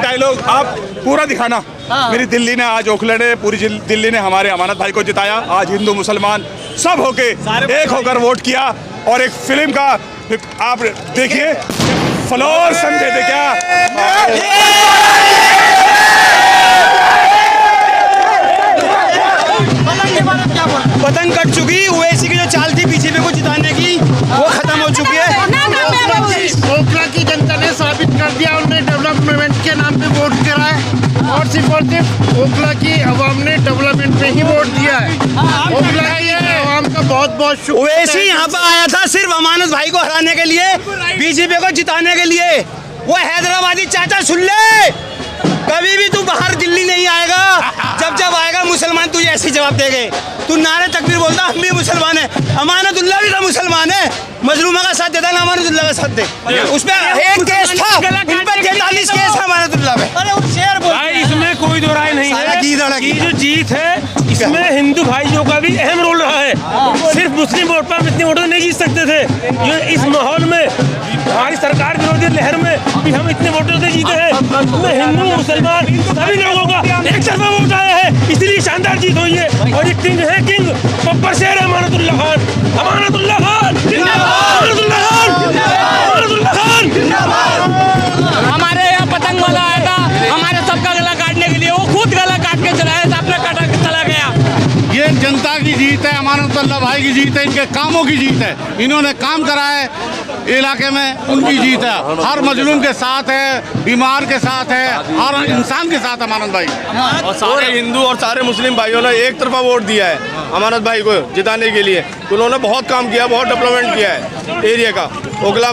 Dialogue आप पूरा दिखाना। मेरी दिल्ली ने आज ओखला ने पूरी दिल्ली ने हमारे अमानत भाई को जिताया। आज हिंदू मुसलमान सब होके एक होकर वोट किया और एक फिल्म का आप देखिए फ्लोर समझे थे क्या। पतंग कट चुकी, ओवैसी की जो चाल थी बीजेपी को जिताने की वो खत्म हो चुकी है। ओखला की जनता ने साबित कर दिया, उन्होंने डेवलपमेंट के नाम पे वोट करा है और सिर्फ ओखला की अवाम ने डेवलपमेंट पे ही वोट दिया है। ओखला की अवाम का बहुत बहुत शुक्रिया। ओवैसी यहाँ पे आया था सिर्फ अमानत भाई को हराने के लिए, बीजेपी को जिताने के लिए। वो हैदराबादी चाचा सुन ले, कभी भी तू बाहर दिल्ली नहीं आएगा। जब आएगा मुसलमान तुझे ऐसी जवाब देंगे। तू नारे तकबीर बोलता हम भी मुसलमान है, अमानतुल्लाह भी तो मुसलमान है, मजलूमा का साथ देता ना अमानतुल्लाह का साथ दे। उसमें एक केस था, इन पर 43 केस है अमानतुल्लाह पे। अरे वो शेर बोल भाई इसमें कोई दो राय नहीं है। ये जो जीत है इसमें हिंदू भाइयों का भी अहम रोल रहा है। सिर्फ मुस्लिम वोट पर इतने वोटर नहीं जीत सकते थे। ये इस माहौल में हमारी सरकार विरोधी लहर में भी हम इतने वोटर से जीते हैं। इसमें हिंदू मुसलमान सभी लोगों का एक तरफा वोट आया है, इसलिए शानदार जीत हुई है। और ये किंग है, किंग बब्बर शेर है अमानतुल्लाह खान। अमानतुल्लाह खान अमानतुल्लाह खान अमानतुल्लाह खान। हमारे यहाँ पतंग वाला आया था हमारे सबका गला काटने के लिए, वो खुद गला काट के चलाया था, अपना काटा के चला गया। ये जनता की जीत है, अमानतुल्लाह भाई की जीत है, इनके कामों की जीत है। इन्होंने काम करा है इलाके में, उनकी जीत है। हर मजलूम के साथ है, बीमार के साथ है, हर इंसान के साथ अमानत भाई। और सारे हिंदू और सारे मुस्लिम भाइयों ने एक तरफा वोट दिया है अमानत भाई को जिताने के लिए। उन्होंने बहुत काम किया, बहुत डेवलपमेंट किया है एरिया का। ओखला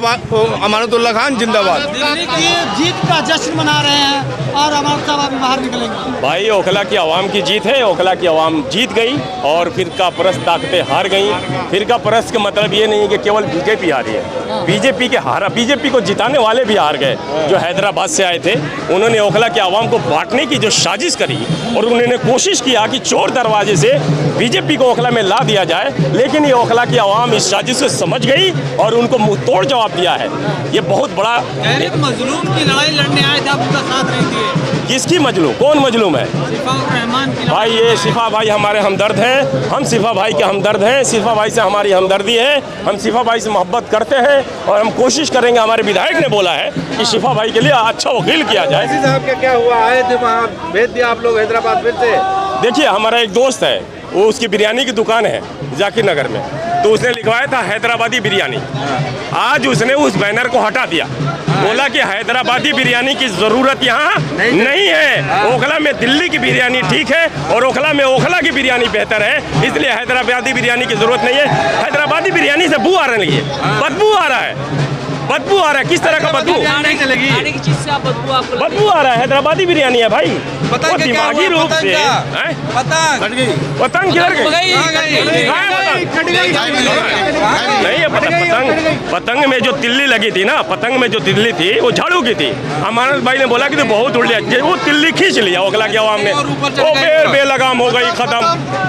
अमानतुल्लाह खान जिंदाबाद। दिल्ली की जीत का जश्न मना रहे हैं और अमानत साहब अभी बाहर निकलेंगे। भाई ओखला की आवाम की जीत है, ओखला की आवाम जीत गई और फिरका परस्त ताकतें हार गई। फिरका परस्त का मतलब ये नहीं है कि केवल बीजेपी हारी है, बीजेपी को जिताने वाले भी हार गए। जो हैदराबाद से आए थे उन्होंने ओखला की आवाम को बांटने की जो साजिश करी और उन्होंने कोशिश किया कि चोर दरवाजे से बीजेपी को ओखला में ला दिया जाए, लेकिन ये ओखला की आवाम इस साजिश को समझ गई और उनको मुंह तोड़ जवाब दिया है। ये बहुत बड़ा मजलूम की लड़ाई लड़ने आए थे, आप उनका साथ नहीं दिए। किसकी मजलूम? कौन मजलूम है? रहमान की भाई ये सिफा भाई हमारे हमदर्द हैं, हम सिफा भाई के हमदर्द हैं। सिफा भाई से हमारी हमदर्दी है, हम सिफा भाई से मोहब्बत करते हैं और हम कोशिश करेंगे। हमारे विधायक ने बोला है कि सिफा भाई के लिए अच्छा वकील किया जाए। साहब क्या हुआ, आए थे वहाँ, भेज दिया आप लोग हैदराबाद फिर से? देखिए हमारा एक दोस्त है, वो उसकी बिरयानी की दुकान है जाकिर नगर में, तो उसने लिखवाया था हैदराबादी बिरयानी। आज उसने उस बैनर को हटा दिया, बोला कि हैदराबादी बिरयानी की जरूरत यहाँ नहीं है। ओखला में दिल्ली की बिरयानी ठीक है और ओखला में ओखला की बिरयानी बेहतर है, इसलिए हैदराबादी बिरयानी की जरूरत नहीं है। हैदराबादी बिरयानी से बू आ रही है, बदबू आ रहा है, बदबू आ रहा है। किस तरह का बदबू? बदबू आ रहा है। हैदराबादी बिरयानी है भाई, वो दिमागी रूप से पतंग किधर गई? नहीं, पतंग में जो तिल्ली लगी थी ना, पतंग में जो तिल्ली थी वो झाड़ू की थी। अमानत भाई ने बोला कि तो बहुत उड़ लिया, वो तिल्ली खींच लिया ओखला की आवाम ने, वो बेलगाम हो गई, खत्म,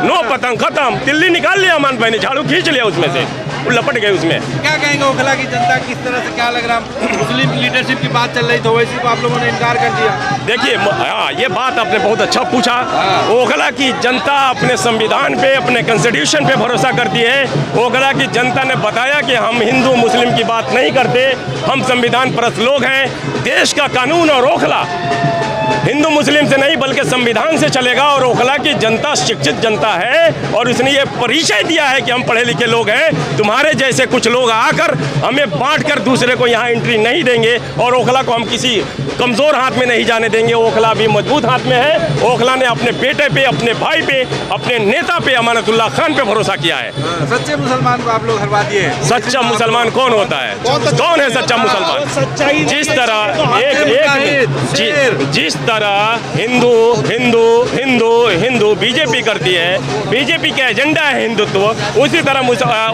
नो पतंग खत्म। तिल्ली निकाल लिया अमानत भाई ने, झाड़ू खींच लिया उसमें से, वो लपट गए उसमें। क्या कहेंगे ओखला की जनता किस तरह से, क्या लग रहा? मुस्लिम लीडरशिप की बात चल रही थी, ओवैसी को आप लोगों ने इनकार कर दिया। देखिए हाँ, ये बात आपने बहुत अच्छा पूछा। ओखला की जनता अपने संविधान पे, अपने कॉन्स्टिट्यूशन पे भरोसा करती है। ओखला की जनता ने बताया कि हम हिंदू मुस्लिम की बात नहीं करते, हम संविधान परस्त लोग हैं। देश का कानून और ओखला हिंदू मुस्लिम से नहीं बल्कि संविधान से चलेगा। और ओखला की जनता शिक्षित जनता है और उसने ये परिचय दिया है कि हम पढ़े लिखे लोग हैं। तुम्हारे जैसे कुछ लोग आकर हमें बांटकर दूसरे को यहाँ एंट्री नहीं देंगे और ओखला को हम किसी कमज़ोर हाथ में नहीं जाने देंगे। ओखला भी मजबूत हाथ में है। ओखला ने अपने बेटे पे, अपने भाई पे, अपने नेता पे, अमानतुल्लाह खान पे भरोसा किया है। सच्चे मुसलमान को आप लोग हरवा दिए। सच्चा मुसलमान कौन होता है? कौन है सच्चा मुसलमान? जिस तरह जिस तरह हिंदू हिंदू हिंदू हिंदू बीजेपी करती है, बीजेपी का एजेंडा है हिंदुत्व, उसी तरह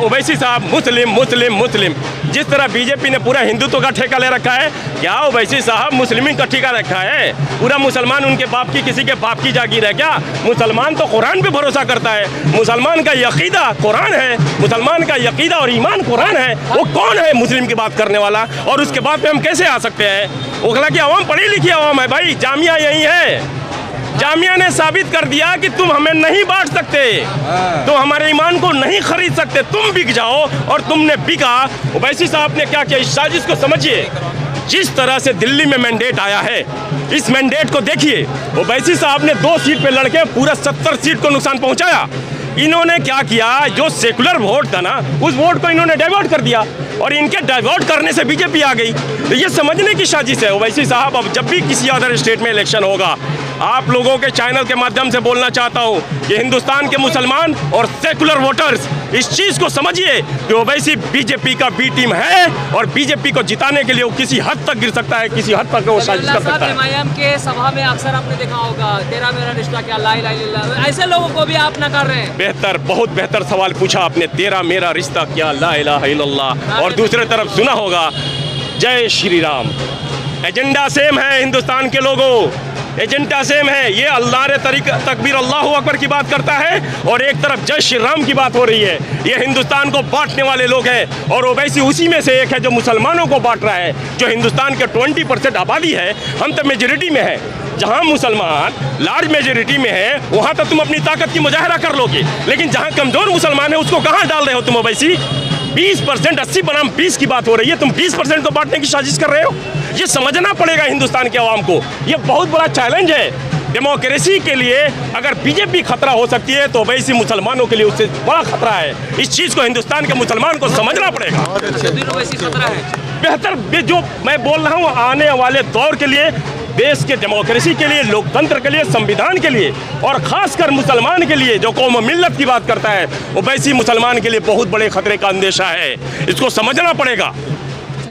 ओवैसी साहब मुस्लिम मुस्लिम मुस्लिम। जिस तरह बीजेपी ने पूरा हिंदुत्व का ठेका ले रखा है, क्या ओवैसी साहब मुस्लिम का ठेका रखा है? पूरा मुसलमान उनके बाप की किसी के बाप की जागीर है क्या? मुसलमान तो कुरान पे भरोसा करता है, मुसलमान का यकीदा कुरान है, मुसलमान का यकीदा और ईमान कुरान है। वो कौन है मुस्लिम की बात करने वाला? और उसके बाद पे हम कैसे आ सकते हैं? ओखला की आवाम पढ़ी लिखी आवाम है भाई, जामिया यही है। जामिया ने साबित कर दिया कि तुम हमें नहीं बांट सकते, तुम हमारे ईमान को नहीं खरीद सकते, तुम बिक जाओ। और तुमने बिका। ओवैसी साहब ने क्या किया? इस साजिश को समझिए। जिस तरह से दिल्ली में मैंडेट आया है, इस मैंडेट को देखिए। ओवैसी साहब ने 2 सीट पे लड़के पूरा 70 सीट को नुकसान पहुंचाया। इन्होंने क्या किया? जो सेकुलर वोट था ना, उस वोट को इन्होंने डाइवर्ट कर दिया, और इनके डाइवर्ट करने से बीजेपी आ गई। तो ये समझने की साजिश है। ओवैसी साहब, अब जब भी किसी अदर स्टेट में इलेक्शन होगा, आप लोगों के चैनल के माध्यम से बोलना चाहता हूँ कि हिंदुस्तान के मुसलमान और सेकुलर वोटर्स इस चीज़ को समझिए कि ओवैसी बीजेपी का बी टीम है, और बीजेपी को जिताने के लिए वो किसी हद तक गिर सकता है, किसी हद तक वो साजिश कर सकता है। एमआईएम के सभा में अक्सर आपने देखा होगा, तेरा मेरा रिश्ता क्या, ला इलाहा इल्लल्लाह, ऐसे लोगों को भी आप नकार रहे हैं। बेहतर, बहुत बेहतर सवाल पूछा आपने। तेरा मेरा रिश्ता क्या, ला इलाहा इल्लल्लाह। और दूसरे तरफ सुना होगा जय श्री राम। एजेंडा सेम है हिंदुस्तान के लोगों, एजेंडा सेम है। ये अल्लाह रे तकबीर अल्लाहु अकबर की बात करता है, और एक तरफ जय श्री राम की बात हो रही है। ये हिंदुस्तान को बांटने वाले लोग हैं, और ओवैसी उसी में से एक है जो मुसलमानों को बांट रहा है। जो हिंदुस्तान के 20% आबादी है, हम तो मेजोरिटी में है। जहाँ मुसलमान लार्ज मेजोरिटी में है, वहाँ तो तुम अपनी ताकत की मुजाहरा कर लोगे, लेकिन जहाँ कमजोर मुसलमान है, उसको कहाँ डाल रहे हो तुम ओवैसी? 20% 80 बनाम 20 की बात हो रही है, तुम 20% को बांटने की साजिश कर रहे हो। ये समझना पड़ेगा हिंदुस्तान के आवाम को। ये बहुत बड़ा चैलेंज है डेमोक्रेसी के लिए। अगर बीजेपी खतरा हो सकती है, तो ओवैसी मुसलमानों के लिए उससे बड़ा खतरा है। इस चीज़ को हिंदुस्तान के मुसलमान को समझना पड़ेगा। खतरा है बेहतर जो मैं बोल रहा हूँ, आने वाले दौर के लिए, देश के डेमोक्रेसी के लिए, लोकतंत्र के लिए, संविधान के लिए, और खासकर मुसलमान के लिए जो कौम मिल्लत की बात करता है, ओवैसी मुसलमान के लिए बहुत बड़े खतरे का अंदेशा है। इसको समझना पड़ेगा।